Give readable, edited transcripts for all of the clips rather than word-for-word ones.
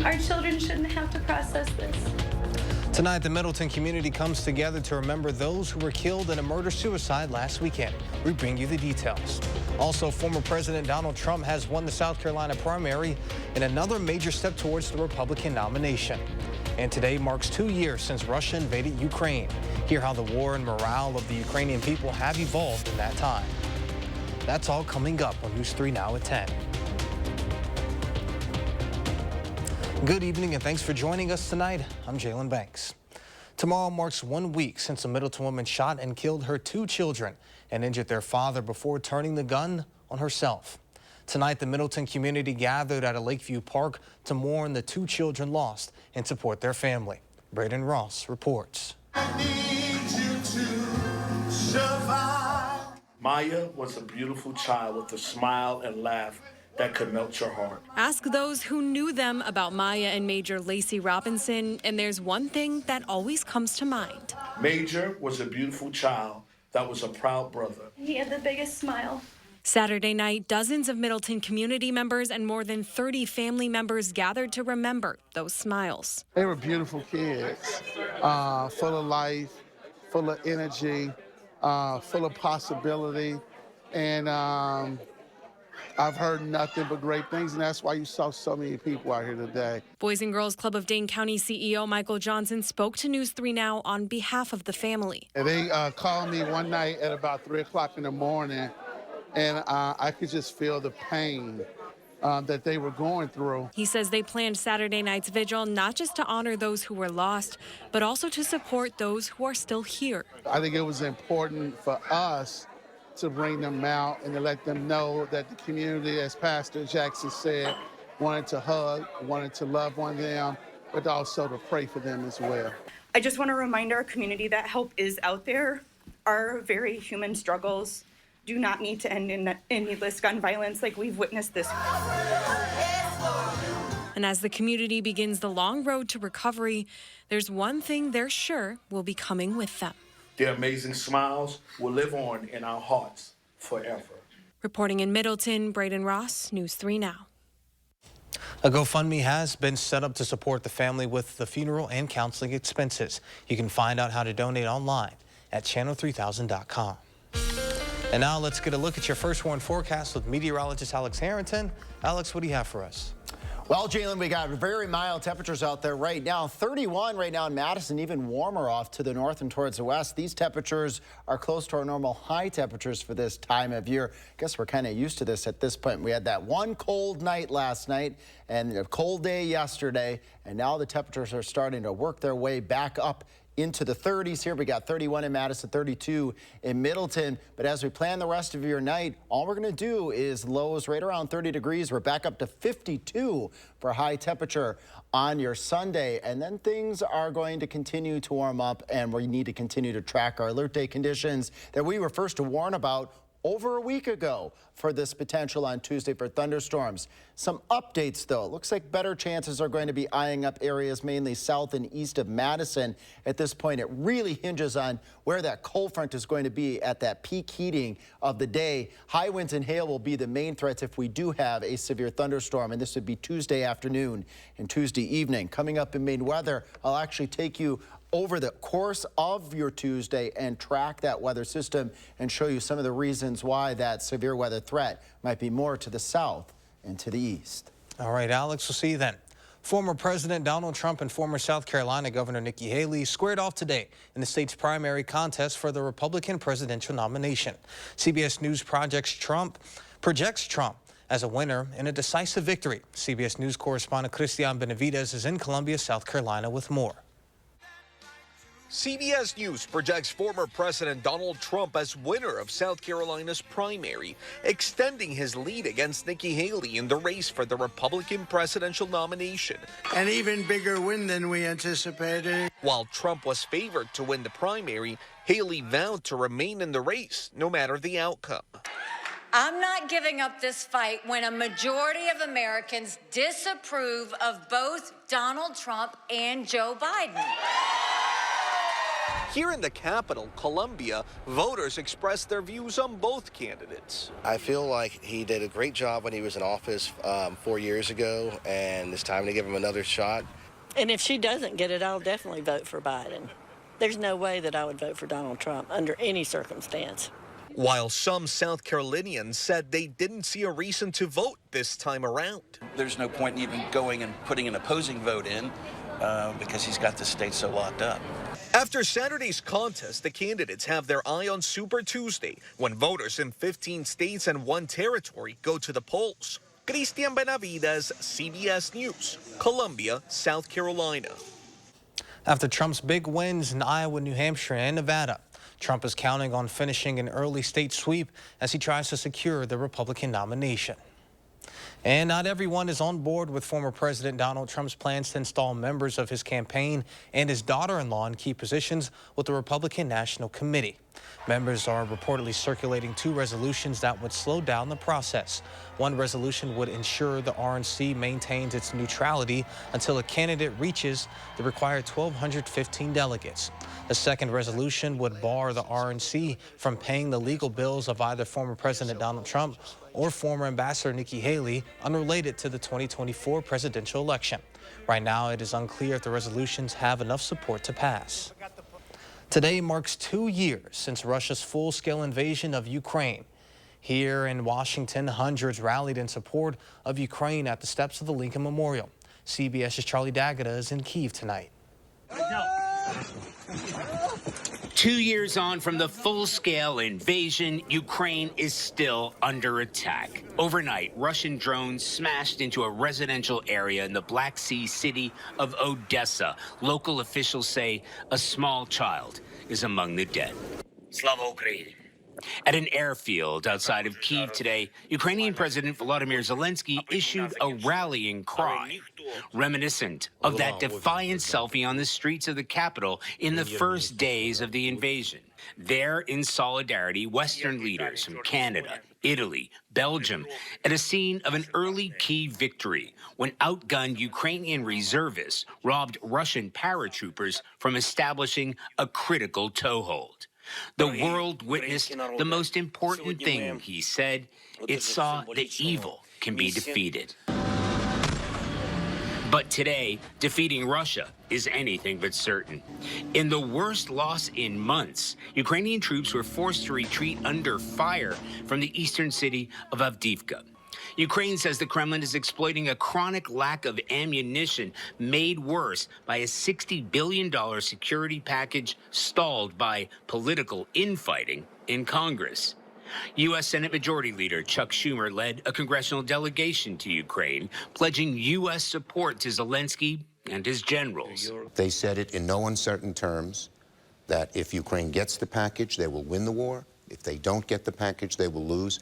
Our children shouldn't have to process this. Tonight, the Middleton community comes together to remember those who were killed in a murder-suicide last weekend. We bring you the details. Also, former President Donald Trump has won the South Carolina primary in another major step towards the Republican nomination. And today marks 2 years since Russia invaded Ukraine. Hear how the war and morale of the Ukrainian people have evolved in that time. That's all coming up on News 3 Now at 10. Good evening and thanks for joining us tonight. I'm Jalen Banks. Tomorrow marks 1 week since a Middleton woman shot and killed her 2 children and injured their father before turning the gun on herself. Tonight, the Middleton community gathered at a Lakeview Park to mourn the 2 children lost and support their family. Braden Ross reports. Maya was a beautiful child with a smile and laugh that could melt your heart. Ask those who knew them about Maya and Major Lacey Robinson, and there's one thing that always comes to mind. Major was a beautiful child that was a proud brother. He had the biggest smile. Saturday night, dozens of Middleton community members and more than 30 family members gathered to remember those smiles. They were beautiful kids, full of life, full of energy, full of possibility, and I've heard nothing but great things, and that's why you saw so many people out here today. Boys and Girls Club of Dane County CEO Michael Johnson spoke to News 3 Now on behalf of the family. And they called me one night at about 3 o'clock in the morning, and I could just feel the pain that they were going through. He says they planned Saturday night's vigil not just to honor those who were lost, but also to support those who are still here. I think it was important for us to bring them out and to let them know that the community, as Pastor Jackson said, wanted to hug, wanted to love on them, but also to pray for them as well. I just want to remind our community that help is out there. Our very human struggles do not need to end in needless gun violence like we've witnessed this. And as the community begins the long road to recovery, there's one thing they're sure will be coming with them. Their amazing smiles will live on in our hearts forever. Reporting in Middleton, Braden Ross, News 3 Now. A GoFundMe has been set up to support the family with the funeral and counseling expenses. You can find out how to donate online at channel3000.com. And now let's get a look at your first warn forecast with meteorologist Alex Harrington. Alex, what do you have for us? Well, Jalen, we got very mild temperatures out there right now. 31 right now in Madison, even warmer off to the north and towards the west. These temperatures are close to our normal high temperatures for this time of year. I guess we're kind of used to this at this point. We had that one cold night last night and a cold day yesterday, and now the temperatures are starting to work their way back up into the 30s here. We got 31 in Madison, 32 in Middleton. But as we plan the rest of your night, all we're going to do is lows right around 30 degrees. We're back up to 52 for high temperature on your Sunday. And then things are going to continue to warm up, and we need to continue to track our alert day conditions that we were first to warn about over a week ago for this potential on Tuesday for thunderstorms. Some updates, though. It looks like better chances are going to be eyeing up areas mainly south and east of Madison. At this point, it really hinges on where that cold front is going to be at that peak heating of the day. High winds and hail will be the main threats if we do have a severe thunderstorm, and this would be Tuesday afternoon and Tuesday evening. Coming up in Maine weather, I'll actually take you over the course of your Tuesday and track that weather system and show you some of the reasons why that severe weather threat might be more to the south and to the east. All right, Alex, we'll see you then. Former President Donald Trump and former South Carolina Governor Nikki Haley squared off today in the state's primary contest for the Republican presidential nomination. CBS News projects Trump as a winner in a decisive victory. CBS News correspondent Christian Benavidez is in Columbia, South Carolina with more. CBS News projects former President Donald Trump as winner of South Carolina's primary, extending his lead against Nikki Haley in the race for the Republican presidential nomination. An even bigger win than we anticipated. While Trump was favored to win the primary, Haley vowed to remain in the race no matter the outcome. I'm not giving up this fight when a majority of Americans disapprove of both Donald Trump and Joe Biden. Here in the capital, Columbia, voters expressed their views on both candidates. I feel like he did a great job when he was in office 4 years ago, and it's time to give him another shot. And if she doesn't get it, I'll definitely vote for Biden. There's no way that I would vote for Donald Trump under any circumstance. While some South Carolinians said they didn't see a reason to vote this time around. There's no point in even going and putting an opposing vote in because he's got the state so locked up. After Saturday's contest, the candidates have their eye on Super Tuesday, when voters in 15 states and 1 territory go to the polls. Cristian Benavides, CBS News, Columbia, South Carolina. After Trump's big wins in Iowa, New Hampshire, and Nevada, Trump is counting on finishing an early state sweep as he tries to secure the Republican nomination. And not everyone is on board with former President Donald Trump's plans to install members of his campaign and his daughter-in-law in key positions with the Republican National Committee. Members are reportedly circulating 2 resolutions that would slow down the process. One resolution would ensure the RNC maintains its neutrality until a candidate reaches the required 1,215 delegates. The second resolution would bar the RNC from paying the legal bills of either former President Donald Trump or former Ambassador Nikki Haley, unrelated to the 2024 presidential election. Right now, it is unclear if the resolutions have enough support to pass. Today marks 2 years since Russia's full-scale invasion of Ukraine. Here in Washington, hundreds rallied in support of Ukraine at the steps of the Lincoln Memorial. CBS's Charlie D'Agata is in Kyiv tonight. 2 years on from the full-scale invasion, Ukraine is still under attack. Overnight, Russian drones smashed into a residential area in the Black Sea city of Odessa. Local officials say a small child is among the dead. Slava Ukraini. At an airfield outside of Kyiv today, Ukrainian President Volodymyr Zelensky issued a rallying cry, reminiscent of that defiant selfie on the streets of the capital in the first days of the invasion. There, in solidarity, Western leaders from Canada, Italy, Belgium, at a scene of an early Kyiv victory when outgunned Ukrainian reservists robbed Russian paratroopers from establishing a critical toehold. The world witnessed the most important thing, he said. It saw that evil can be defeated. But today, defeating Russia is anything but certain. In the worst loss in months, Ukrainian troops were forced to retreat under fire from the eastern city of Avdiivka. Ukraine says the Kremlin is exploiting a chronic lack of ammunition made worse by a $60 billion security package stalled by political infighting in Congress. U.S. Senate Majority Leader Chuck Schumer led a congressional delegation to Ukraine, pledging U.S. support to Zelensky and his generals. They said it in no uncertain terms that if Ukraine gets the package, they will win the war. If they don't get the package, they will lose.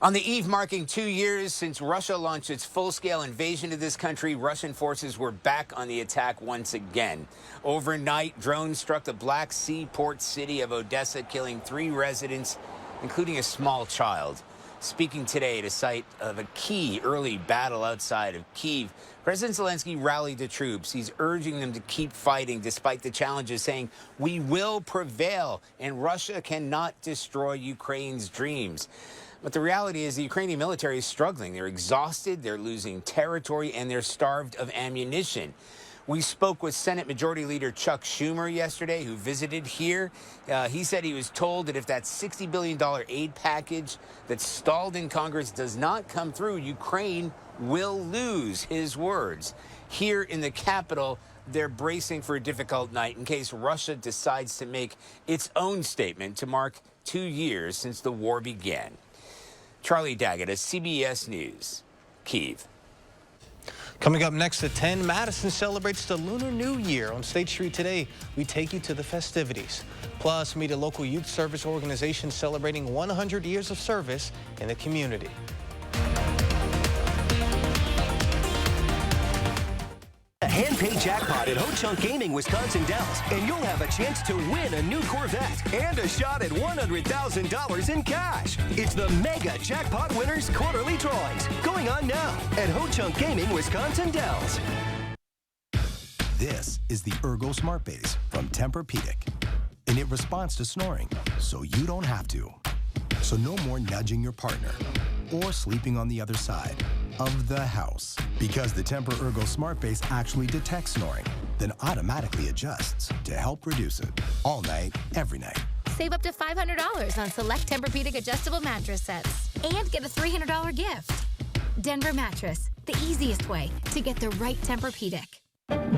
On the eve marking 2 years since Russia launched its full-scale invasion of this country, Russian forces were back on the attack once again. Overnight, drones struck the Black Sea port city of Odessa, killing 3 residents, including a small child. Speaking today at a site of a key early battle outside of Kyiv, President Zelensky rallied the troops. He's urging them to keep fighting despite the challenges, saying, "We will prevail, and Russia cannot destroy Ukraine's dreams." But the reality is the Ukrainian military is struggling. They're exhausted, they're losing territory, and they're starved of ammunition. We spoke with Senate Majority Leader Chuck Schumer yesterday, who visited here. He said he was told that if that $60 billion aid package that stalled in Congress does not come through, Ukraine will lose, his words. Here in the Capitol, they're bracing for a difficult night in case Russia decides to make its own statement to mark 2 years since the war began. Charlie D'Agata, CBS News, Kyiv. Coming up next at 10, Madison celebrates the Lunar New Year. On State Street today, we take you to the festivities. Plus, meet a local youth service organization celebrating 100 years of service in the community. A hand-paid jackpot at Ho-Chunk Gaming Wisconsin Dells, and you'll have a chance to win a new Corvette and a shot at $100,000 in cash. It's the Mega Jackpot Winners Quarterly Drawings, going on now at Ho-Chunk Gaming Wisconsin Dells. This is the Ergo Smart Base from Tempur-Pedic, and it responds to snoring, so you don't have to. So no more nudging your partner or sleeping on the other side of the house, because the Tempur Ergo Smart Base actually detects snoring, then automatically adjusts to help reduce it all night, every night. Save up to $500 on select Tempur-Pedic adjustable mattress sets and get a $300 gift. Denver Mattress, the easiest way to get the right Tempur-Pedic.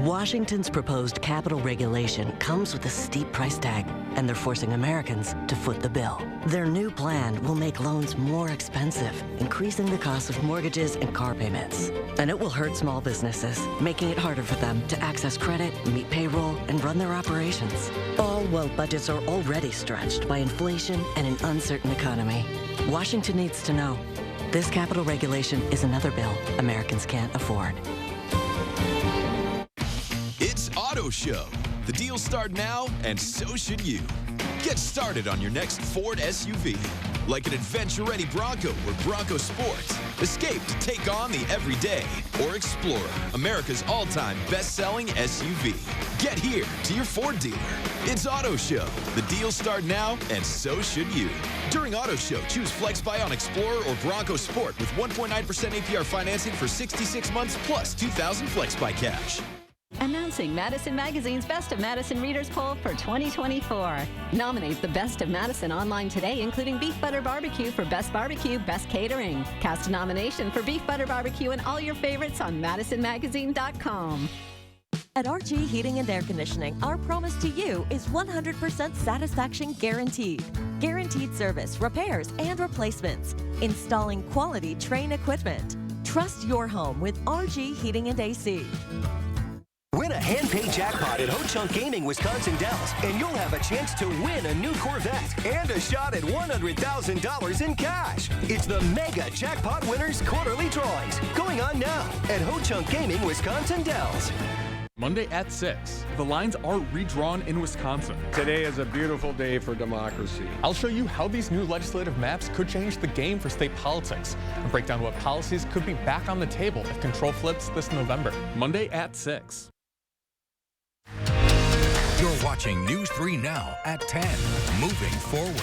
Washington's proposed capital regulation comes with a steep price tag, and they're forcing Americans to foot the bill. Their new plan will make loans more expensive, increasing the cost of mortgages and car payments. And it will hurt small businesses, making it harder for them to access credit, meet payroll, and run their operations. All while budgets are already stretched by inflation and an uncertain economy. Washington needs to know this capital regulation is another bill Americans can't afford. It's Auto Show. The deals start now, and so should you. Get started on your next Ford SUV. Like an adventure-ready Bronco or Bronco Sports. Escape to take on the everyday. Or Explorer, America's all-time best-selling SUV. Get here to your Ford dealer. It's Auto Show. The deals start now, and so should you. During Auto Show, choose FlexBuy on Explorer or Bronco Sport with 1.9% APR financing for 66 months plus $2,000 FlexBuy cash. Announcing Madison Magazine's Best of Madison Readers Poll for 2024. Nominate the Best of Madison online today, including Beef Butter Barbecue for Best Barbecue, Best Catering. Cast a nomination for Beef Butter Barbecue and all your favorites on MadisonMagazine.com. At RG Heating and Air Conditioning, our promise to you is 100% satisfaction guaranteed. Guaranteed service, repairs, and replacements. Installing quality Trane equipment. Trust your home with RG Heating and AC. Win a hand-paid jackpot at Ho-Chunk Gaming, Wisconsin Dells, and you'll have a chance to win a new Corvette and a shot at $100,000 in cash. It's the Mega Jackpot Winners Quarterly Drawings, going on now at Ho-Chunk Gaming, Wisconsin Dells. Monday at 6. The lines are redrawn in Wisconsin. Today is a beautiful day for democracy. I'll show you how these new legislative maps could change the game for state politics and break down what policies could be back on the table if control flips this November. Monday at 6. You're watching News 3 Now at 10. Moving forward.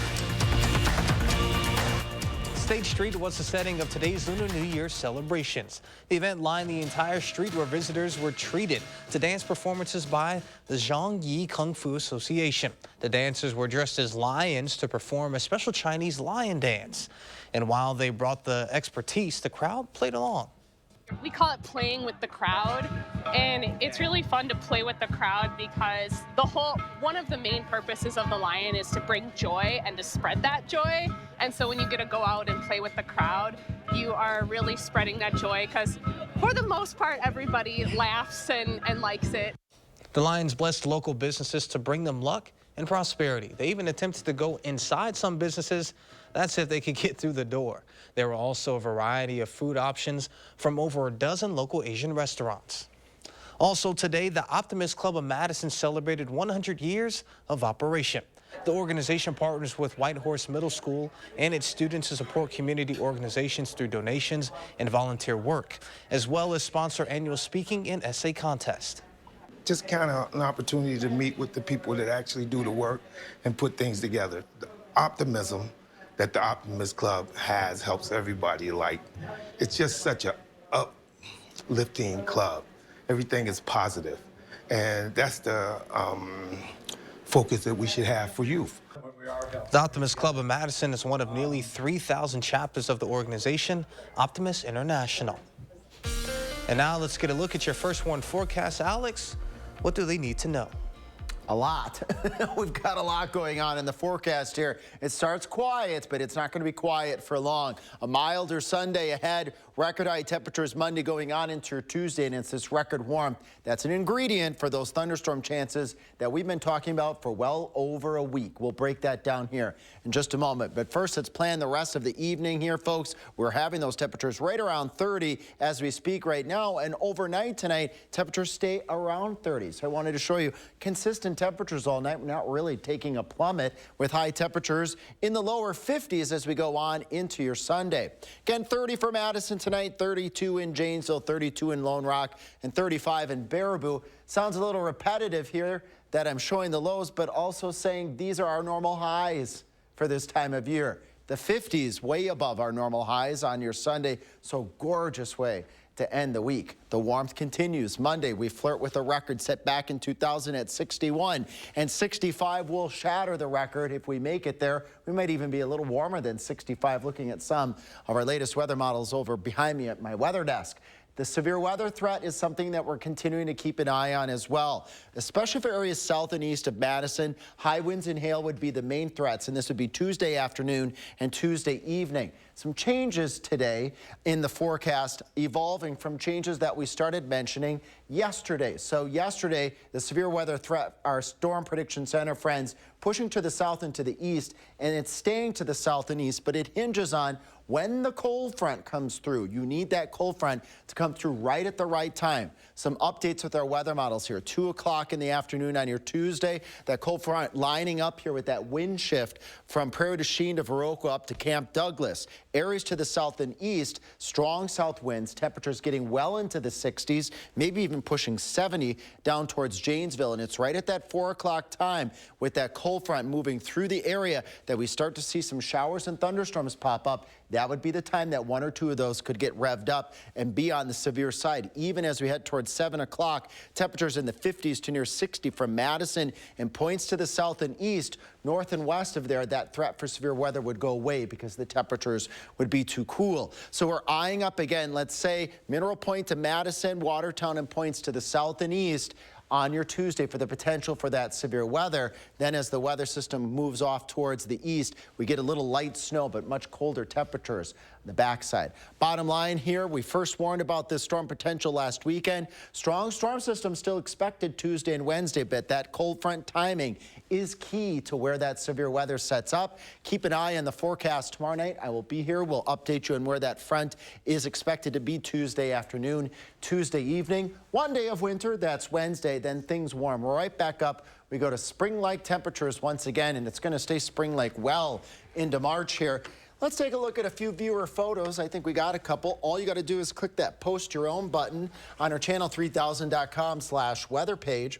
State Street was the setting of today's Lunar New Year celebrations. The event lined the entire street where visitors were treated to dance performances by the Zhangyi Kung Fu Association. The dancers were dressed as lions to perform a special Chinese lion dance. And while they brought the expertise, the crowd played along. We call it playing with the crowd, and it's really fun to play with the crowd because one of the main purposes of the lion is to bring joy and to spread that joy. And so when you get to go out and play with the crowd, you are really spreading that joy because for the most part, everybody laughs and likes it. The Lions blessed local businesses to bring them luck and prosperity. They even attempted to go inside some businesses. That's if they could get through the door. There were also a variety of food options from over a dozen local Asian restaurants. Also today, the Optimist Club of Madison celebrated 100 years of operation. The organization partners with Whitehorse Middle School and its students to support community organizations through donations and volunteer work, as well as sponsor annual speaking and essay contests. Just kind of an opportunity to meet with the people that actually do the work and put things together. The optimism that the Optimist Club has helps everybody. Like, it's just such a uplifting club. Everything is positive, and that's the focus that we should have for youth. The Optimist Club of Madison is one of nearly 3,000 chapters of the organization, Optimist International. And now let's get a look at your first one forecast. Alex, what do they need to know? A lot. We've got a lot going on in the forecast here. It starts quiet, but it's not going to be quiet for long. A milder Sunday ahead. Record high temperatures Monday going on into Tuesday, and it's this record warmth that's an ingredient for those thunderstorm chances that we've been talking about for well over a week. We'll break that down here in just a moment. But first, let's plan the rest of the evening here, folks. We're having those temperatures right around 30 as we speak right now, and overnight tonight, temperatures stay around 30. So I wanted to show you consistent temperatures all night. We're not really taking a plummet with high temperatures in the lower 50s as we go on into your Sunday. Again, 30 for Madison tonight. tonight, 32 in Janesville, 32 in Lone Rock, and 35 in Baraboo. Sounds a little repetitive here that I'm showing the lows, but also saying these are our normal highs for this time of year. The 50s way above our normal highs on your Sunday, so gorgeous way to end the week. The warmth continues. Monday, we flirt with a record set back in 2000 at 61, and 65 will shatter the record if we make it there. We might even be a little warmer than 65, looking at some of our latest weather models over behind me at my weather desk. The severe weather threat is something that we're continuing to keep an eye on as well, especially for areas south and east of Madison. High winds and hail would be the main threats, and this would be Tuesday afternoon and Tuesday evening. Some changes today in the forecast, evolving from changes that we started mentioning yesterday. So yesterday, the severe weather threat, our Storm Prediction Center friends, pushing to the south and to the east, and it's staying to the south and east, but it hinges on when the cold front comes through. You need that cold front to come through right at the right time. Some updates with our weather models here. 2 o'clock in the afternoon on your Tuesday, that cold front lining up here with that wind shift from Prairie du Chien to Viroqua up to Camp Douglas. Areas to the south and east, strong south winds, temperatures getting well into the 60s, maybe even pushing 70 down towards Janesville. And it's right at that 4 o'clock time with that cold front moving through the area that we start to see some showers and thunderstorms pop up. That would be the time that 1 or 2 of those could get revved up and be on the severe side. Even as we head towards 7 o'clock, temperatures in the 50s to near 60 from Madison and points to the south and east. North and west of there, that threat for severe weather would go away because the temperatures would be too cool. So we're eyeing up again, let's say Mineral Point to Madison, Watertown, and points to the south and east on your Tuesday for the potential for that severe weather. Then as the weather system moves off towards the east, we get a little light snow, but much colder temperatures on the backside. Bottom line here, we first warned about this storm potential last weekend. Strong storm system still expected Tuesday and Wednesday, but that cold front timing is key to where that severe weather sets up. Keep an eye on the forecast tomorrow night. I will be here. We'll update you on where that front is expected to be Tuesday afternoon, Tuesday evening. 1 day of winter, that's Wednesday. Then things warm right back up. We go to spring-like temperatures once again, and it's going to stay spring-like well into March here. Let's take a look at a few viewer photos. I think we got a couple. All you got to do is click that post your own button on our channel3000.com/weather page.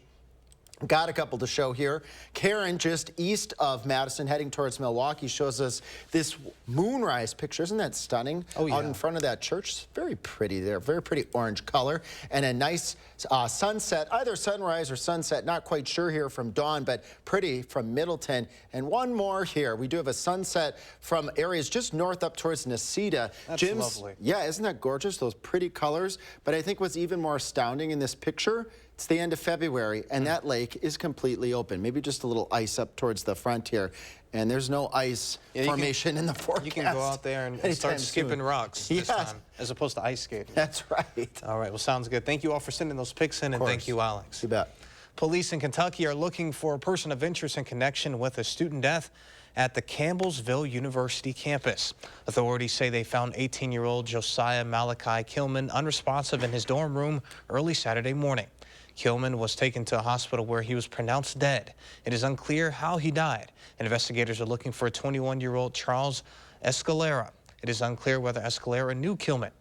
Got a couple to show here. Karen, just east of Madison, heading towards Milwaukee, shows us this moonrise picture. Isn't that stunning? Oh, yeah. Out in front of that church. It's very pretty there. Very pretty orange color. And a nice sunset, either sunrise or sunset. Not quite sure here from Dawn, but pretty from Middleton. And one more here. We do have a sunset from areas just north up towards Necedah. That's lovely. Yeah, isn't that gorgeous? Those pretty colors. But I think what's even more astounding in this picture, it's the end of February, and that lake is completely open. Maybe just a little ice up towards the front here. And there's no ice formation in the forecast. You can go out there and start skipping rocks this time, as opposed to ice skating. That's right. All right, well, sounds good. Thank you all for sending those pics in, and thank you, Alex. You bet. Police in Kentucky are looking for a person of interest in connection with a student death at the Campbellsville University campus. Authorities say they found 18-year-old Josiah Malachi Kilman unresponsive in his dorm room early Saturday morning. Kilman was taken to a hospital where he was pronounced dead. It is unclear how he died. Investigators are looking for 21-year-old Charles Escalera. It is unclear whether Escalera knew Kilman.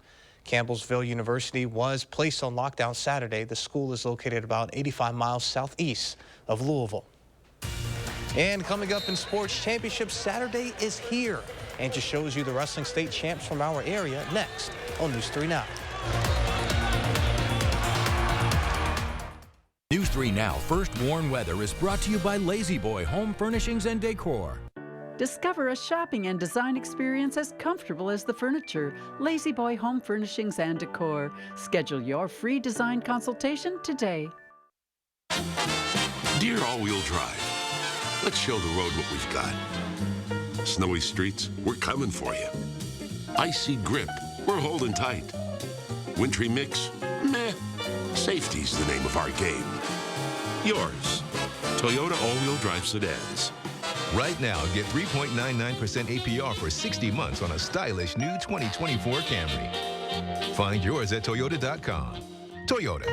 Campbellsville University was placed on lockdown Saturday. The school is located about 85 miles southeast of Louisville. And coming up in Sports Championship, Saturday is here and just shows you the wrestling state champs from our area next on News 3 Now. News 3 Now First Warn Weather is brought to you by Lazy Boy Home Furnishings and Decor. Discover a shopping and design experience as comfortable as the furniture. Lazy Boy Home Furnishings and Decor. Schedule your free design consultation today. Dear all-wheel drive, let's show the road what we've got. Snowy streets, we're coming for you. Icy grip, we're holding tight. Wintry mix, meh. Safety's the name of our game. Yours, Toyota all-wheel drive sedans. Right now, get 3.99% APR for 60 months on a stylish new 2024 Camry. Find yours at Toyota.com. Toyota.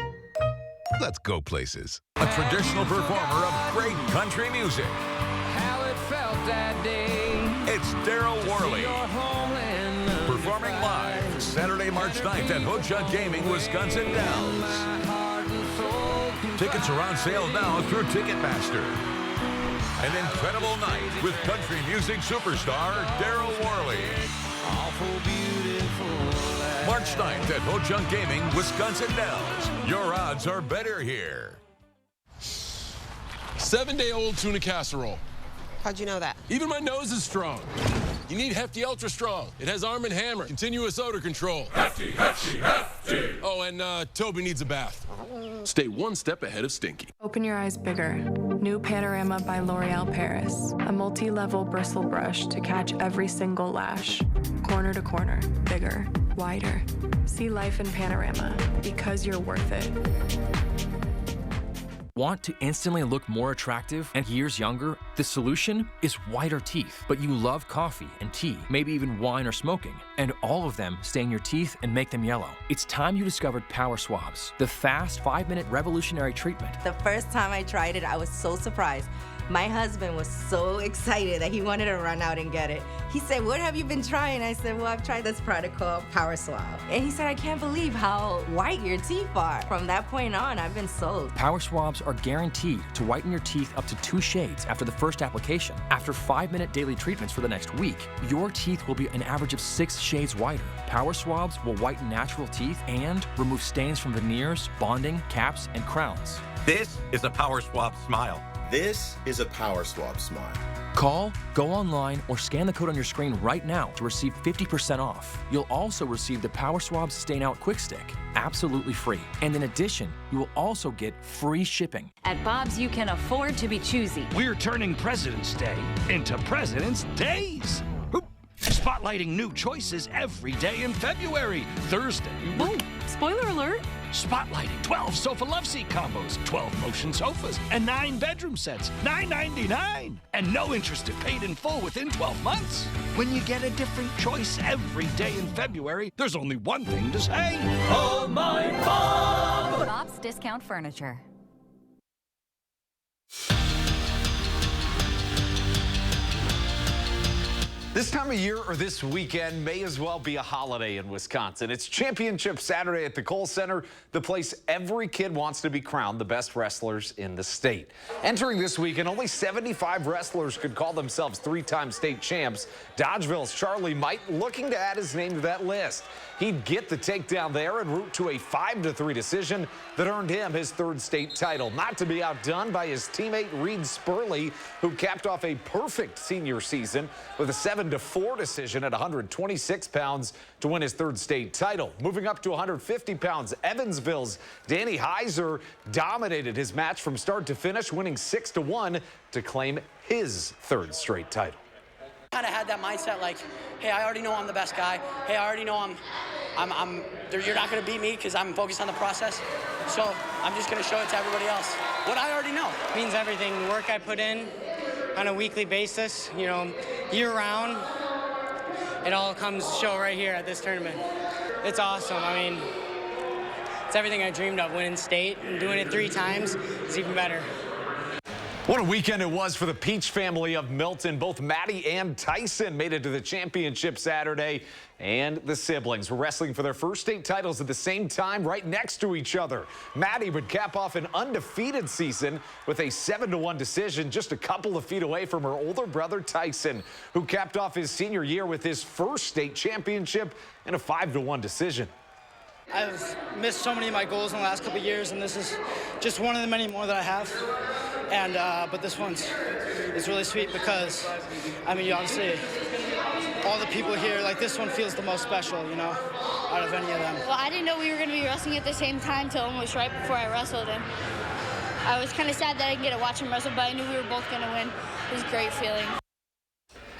Let's go places. A traditional performer of great country music. How it felt that day. It's Daryl Worley. Performing live Saturday, March 9th at Ho-Chunk Gaming, Wisconsin Dells. Tickets are on sale now through Ticketmaster. An incredible night with country music superstar Daryl Worley. March 9th at Ho-Chunk Gaming, Wisconsin Dells. Your odds are better here. 7-day-old tuna casserole. How'd you know that? Even my nose is strong. You need Hefty Ultra Strong. It has Arm & Hammer, continuous odor control. Hefty, Hefty, Hefty. Oh, and Toby needs a bath. Stay one step ahead of Stinky. Open your eyes bigger. New Panorama by L'Oreal Paris. A multi-level bristle brush to catch every single lash. Corner to corner, bigger, wider. See life in Panorama, because you're worth it. Want to instantly look more attractive and years younger? The solution is whiter teeth. But you love coffee and tea, maybe even wine or smoking, and all of them stain your teeth and make them yellow. It's time you discovered Power Swabs, the fast 5-minute revolutionary treatment. The first time I tried it, I was so surprised. My husband was so excited that he wanted to run out and get it. He said, "What have you been trying?" I said, "Well, I've tried this product called Power Swab." And he said, "I can't believe how white your teeth are." From that point on, I've been sold. Power Swabs are guaranteed to whiten your teeth up to 2 shades after the first application. After 5-minute daily treatments for the next week, your teeth will be an average of 6 shades whiter. Power Swabs will whiten natural teeth and remove stains from veneers, bonding, caps, and crowns. This is a Power Swab smile. This is a Power Swab smile. Call, go online, or scan the code on your screen right now to receive 50% off. You'll also receive the Power Swab Stain Out Quick Stick, absolutely free. And in addition, you will also get free shipping. At Bob's, you can afford to be choosy. We're turning President's Day into President's Days. Spotlighting new choices every day in February. Thursday. Whoa, spoiler alert. Spotlighting 12 sofa love seat combos, 12 motion sofas, and 9 bedroom sets, $9.99. And no interest if paid in full within 12 months. When you get a different choice every day in February, there's only one thing to say. Oh, my Bob! Bob's Discount Furniture. This time of year or this weekend may as well be a holiday in Wisconsin. It's Championship Saturday at the Kohl Center, the place every kid wants to be crowned the best wrestlers in the state. Entering this weekend, only 75 wrestlers could call themselves 3-time state champs. Dodgeville's Charlie Might looking to add his name to that list. He'd get the takedown there en route to a 5-3 decision that earned him his 3rd state title. Not to be outdone by his teammate Reed Spurley, who capped off a perfect senior season with a 7-4 decision at 126 pounds to win his 3rd state title. Moving up to 150 pounds, Evansville's Danny Heiser dominated his match from start to finish, winning 6-1 to claim his 3rd straight title. Kind of had that mindset like, hey, I already know I'm the best guy. Hey, I already know you're not going to beat me because I'm focused on the process. So I'm just going to show it to everybody else. What I already know. It means everything. The work I put in on a weekly basis, you know, year round, it all comes to show right here at this tournament. It's awesome. I mean, it's everything I dreamed of. Winning state and doing it 3 times is even better. What a weekend it was for the Peach family of Milton. Both Maddie and Tyson made it to the championship Saturday, and the siblings were wrestling for their 1st state titles at the same time right next to each other. Maddie would cap off an undefeated season with a 7-1 decision just a couple of feet away from her older brother Tyson, who capped off his senior year with his 1st state championship in a 5-1 decision. I've missed so many of my goals in the last couple of years, and this is just one of the many more that I have. And but this one's really sweet because, I mean, obviously, all the people here, like this one feels the most special, you know, out of any of them. Well, I didn't know we were going to be wrestling at the same time till almost right before I wrestled, and I was kind of sad that I didn't get to watch him wrestle, but I knew we were both going to win. It was a great feeling.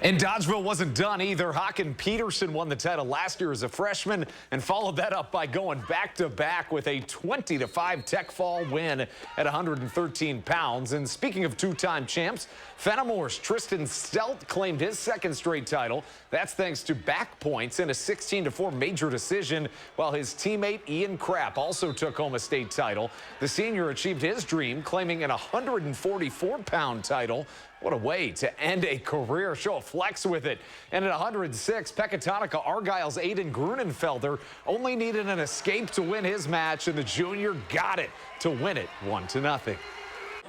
And Dodgeville wasn't done either. Haken Peterson won the title last year as a freshman and followed that up by going back-to-back with a 20-5 tech fall win at 113 pounds. And speaking of 2-time champs, Fenimore's Tristan Stelt claimed his 2nd straight title. That's thanks to back points in a 16-4 major decision, while his teammate Ian Krapp also took home a state title. The senior achieved his dream, claiming an 144-pound title What a way to end a career. Show a flex with it. And at 106, Pecatonica Argyle's Aiden Grunenfelder only needed an escape to win his match, and the junior got it to win it 1-0.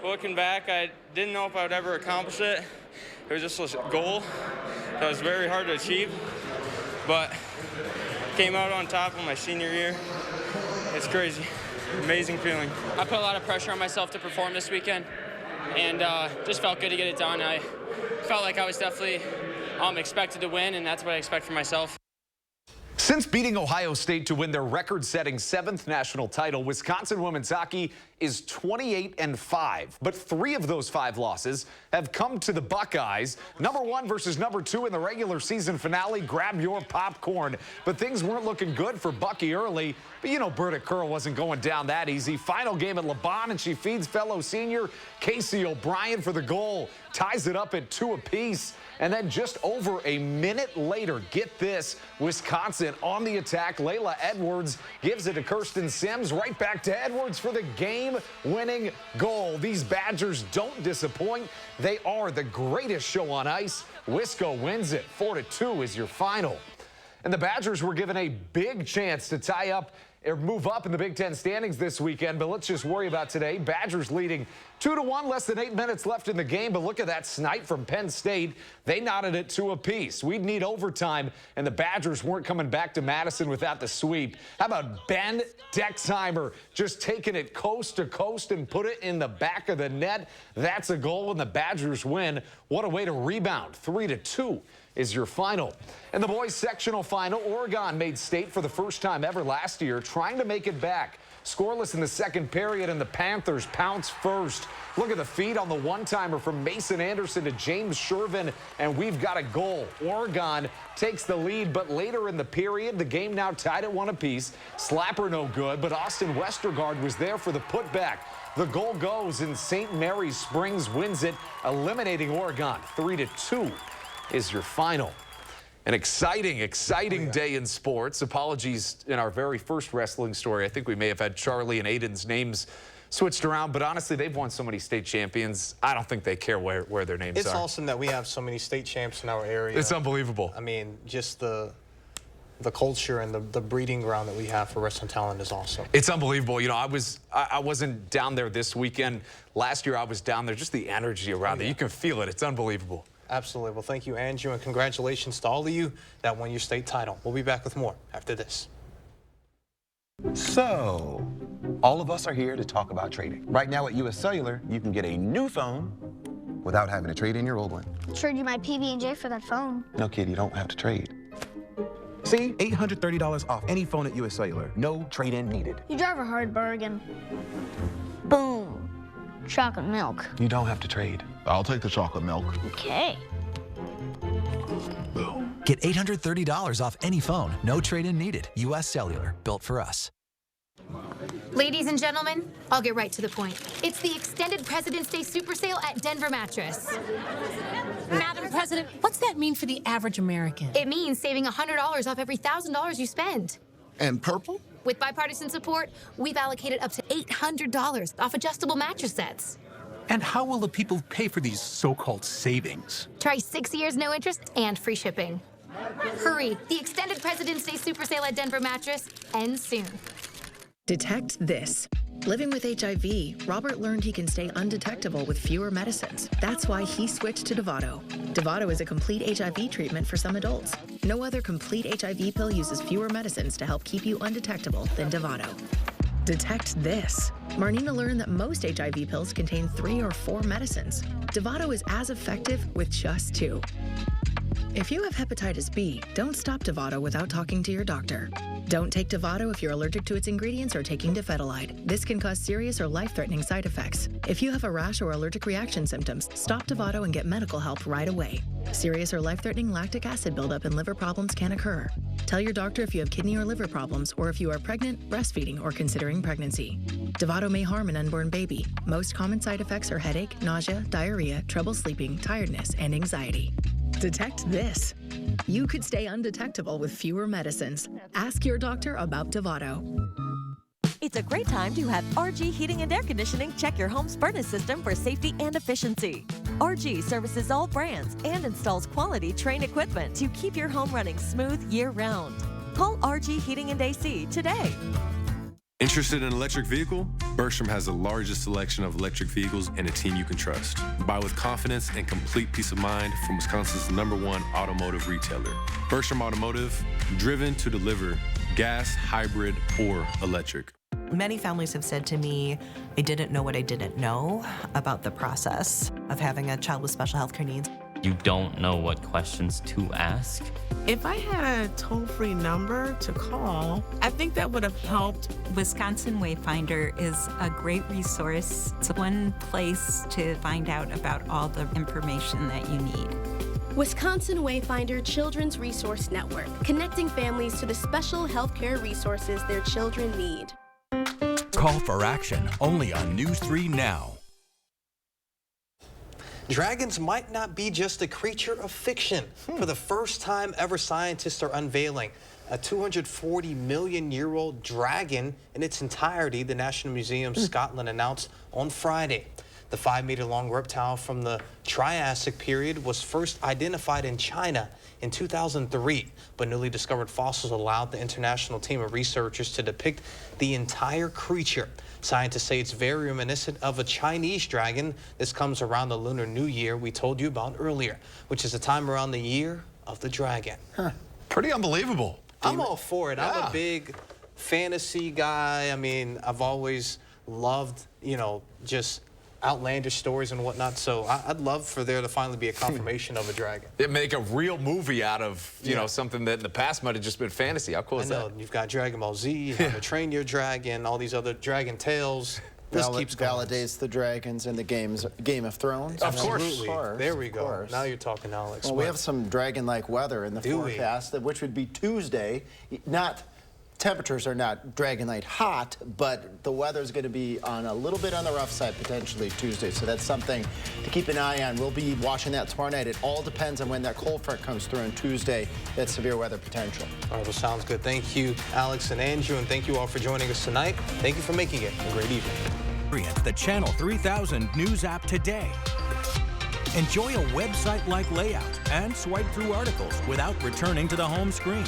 Looking back, I didn't know if I would ever accomplish it. It was just a goal that was very hard to achieve, but came out on top in my senior year. It's crazy. Amazing feeling. I put a lot of pressure on myself to perform this weekend, and just felt good to get it done. I felt like I was definitely expected to win, and that's what I expect from myself. Since beating Ohio State to win their record-setting 7th national title, Wisconsin women's hockey is 28-5. But 3 of those 5 losses have come to the Buckeyes. Number 1 versus number 2 in the regular season finale. Grab your popcorn. But things weren't looking good for Bucky early. But you know Britta Curl wasn't going down that easy. Final game at LeBon, and she feeds fellow senior Casey O'Brien for the goal. Ties it up at 2 apiece. And then just over a minute later, get this, Wisconsin on the attack. Layla Edwards gives it to Kirsten Sims. Right back to Edwards for the game-winning goal. These Badgers don't disappoint. They are the greatest show on ice. Wisco wins it. 4-2 is your final. And the Badgers were given a big chance to tie up or move up in the Big Ten standings this weekend, but let's just worry about today. Badgers leading 2-1, less than 8 minutes left in the game, but look at that snipe from Penn State. They knotted it 2 apiece. We'd need overtime, and the Badgers weren't coming back to Madison without the sweep. How about Ben Dexheimer just taking it coast to coast and put it in the back of the net? That's a goal, and the Badgers win. What a way to rebound. 3-2 is your final. In the boys sectional final, Oregon made state for the first time ever last year, trying to make it back. Scoreless in the second period, and the Panthers pounce first. Look at the feed on the one-timer from Mason Anderson to James Shervin, and we've got a goal. Oregon takes the lead, but later in the period, the game now tied at 1 apiece. Slapper no good, but Austin Westergaard was there for the putback. The goal goes, and St. Mary's Springs wins it, eliminating Oregon. 3-2 is your final. An exciting day in sports. Apologies in our very first wrestling story. I think we may have had Charlie and Aiden's names switched around, but honestly, they've won so many state champions. I don't think they care where their names are. It's awesome that we have so many state champs in our area. It's unbelievable. I mean, just the culture and the breeding ground that we have for wrestling talent is awesome. It's unbelievable. You know, I wasn't down there this weekend. Last year I was down there. Just the energy around it. You can feel it. It's unbelievable. Absolutely. Well, thank you, Andrew, and congratulations to all of you that won your state title. We'll be back with more after this. So, all of us are here to talk about trading. Right now at US Cellular, you can get a new phone without having to trade in your old one. Trade you my PB&J for that phone. No, kid, you don't have to trade. See, $830 off any phone at US Cellular. No trade-in needed. You drive a hard bargain. Boom. Chocolate milk. You don't have to trade. I'll take the chocolate milk. Okay. Get $830 off any phone. No trade-in needed. US Cellular. Built for us. Ladies and gentlemen, I'll get right to the point. It's the extended President's Day Super Sale at Denver Mattress. Madam President, what's that mean for the average American? It means saving $100 off every $1,000 you spend. And purple? With bipartisan support, we've allocated up to $800 off adjustable mattress sets. And how will the people pay for these so-called savings? Try 6 years, no interest, and free shipping. Hurry, the extended President's Day Super Sale at Denver Mattress ends soon. Detect this. Living with HIV, Robert learned he can stay undetectable with fewer medicines. That's why he switched to Dovato. Dovato is a complete HIV treatment for some adults. No other complete HIV pill uses fewer medicines to help keep you undetectable than Dovato. Detect this. Marnina learned that most HIV pills contain 3 or 4 medicines. Dovato is as effective with just 2. If you have hepatitis B, don't stop Dovato without talking to your doctor. Don't take Dovato if you're allergic to its ingredients or taking dofetilide. This can cause serious or life-threatening side effects. If you have a rash or allergic reaction symptoms, stop Dovato and get medical help right away. Serious or life-threatening lactic acid buildup and liver problems can occur. Tell your doctor if you have kidney or liver problems or if you are pregnant, breastfeeding, or considering pregnancy. Dovato may harm an unborn baby. Most common side effects are headache, nausea, diarrhea, trouble sleeping, tiredness, and anxiety. Detect this. You could stay undetectable with fewer medicines. Ask your doctor about Dovato. It's a great time to have RG Heating and Air Conditioning check your home's furnace system for safety and efficiency. RG services all brands and installs quality Trane equipment to keep your home running smooth year-round. Call RG Heating and AC today. Interested in an electric vehicle? Bergstrom has the largest selection of electric vehicles and a team you can trust. Buy with confidence and complete peace of mind from Wisconsin's #1 automotive retailer. Bergstrom Automotive, driven to deliver gas, hybrid, or electric. Many families have said to me, I didn't know what I didn't know about the process of having a child with special healthcare needs. You don't know what questions to ask. If I had a toll-free number to call, I think that would have helped. Wisconsin Wayfinder is a great resource. It's one place to find out about all the information that you need. Wisconsin Wayfinder Children's Resource Network, connecting families to the special healthcare resources their children need. Call for action only on News 3 Now. Dragons might not be just a creature of fiction. For the first time ever, scientists are unveiling a 240 million-year-old dragon in its entirety, the National Museum Scotland announced on Friday. The 5-meter-long reptile from the Triassic period was first identified in China in 2003, but newly discovered fossils allowed the international team of researchers to depict the entire creature. Scientists say it's very reminiscent of a Chinese dragon. This comes around the Lunar New Year we told you about earlier, which is the time around the year of the dragon. Pretty unbelievable. I'm all for it. I'm a big fantasy guy. I mean, I've always loved, just outlandish stories and whatnot, so I'd love for there to finally be a confirmation of a dragon. They make a real movie out of, you know, something that in the past might have just been fantasy. How cool is that? You've got Dragon Ball Z, How to Train Your Dragon, all these other Dragon Tales. This keeps going. Validates the dragons in the Game of Thrones. Of course. There we go. Now you're talking, Alex. Well, we have some dragon-like weather in the forecast, which would be Tuesday. Temperatures are not dragon-like hot, but the weather's going to be on a little bit on the rough side potentially Tuesday, so that's something to keep an eye on. We'll be watching that tomorrow night. It all depends on when that cold front comes through on Tuesday, that severe weather potential. All right, well, sounds good. Thank you, Alex and Andrew, and thank you all for joining us tonight. Thank you for making it a great evening. The Channel 3000 News app today. Enjoy a website-like layout and swipe through articles without returning to the home screen.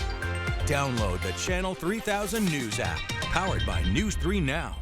Download the Channel 3000 News app, powered by News 3 Now.